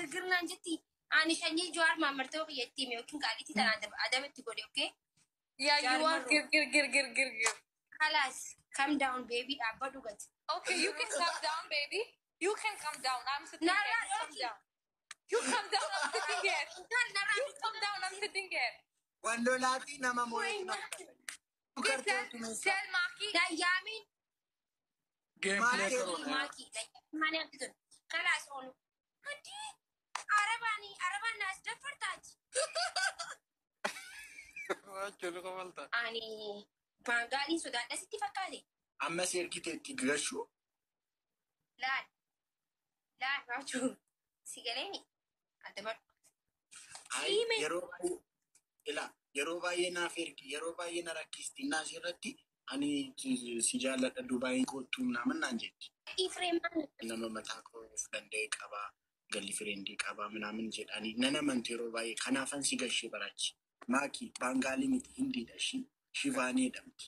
girgirnaan jetti. Ani shanyii Jawaar maammartoo biyyattii mee yookiin gaaliitii tanaan adamatti godhe, okay? Yeah, you want gir. Halas, calm down, baby. Abba dugat. Okay, you can come down, baby. You can come down. I'm sitting here. You come down. You come down. I'm sitting here. You come down. I'm sitting here. Wallolati nama mo'etu Tell Maki. Yamin. Gameplay karo. Maki. Mane abdi tun. Halas on. Hadi. Arabaan nas dafartaaj. Cholo kamalta. Ani Bangali sodaadha sitti fakkaate. Amma seerkiteetti gashu. Laal Rachuu. Si galeeni. Adda badhu. Yeroo baay'ee naaf ergi yeroo baay'ee na rakkisti naas irratti ani si jaalladha Dubaay kootu naan jetti. Ifreemaan. Nama mataa koo of danda'e qaba galli firendii qaba ምናምን jedhani nana manti yeroo baay'ee kanaafan si gashee barachi. Makii Bangali miti Hindiidha Shivaanii jedhamti.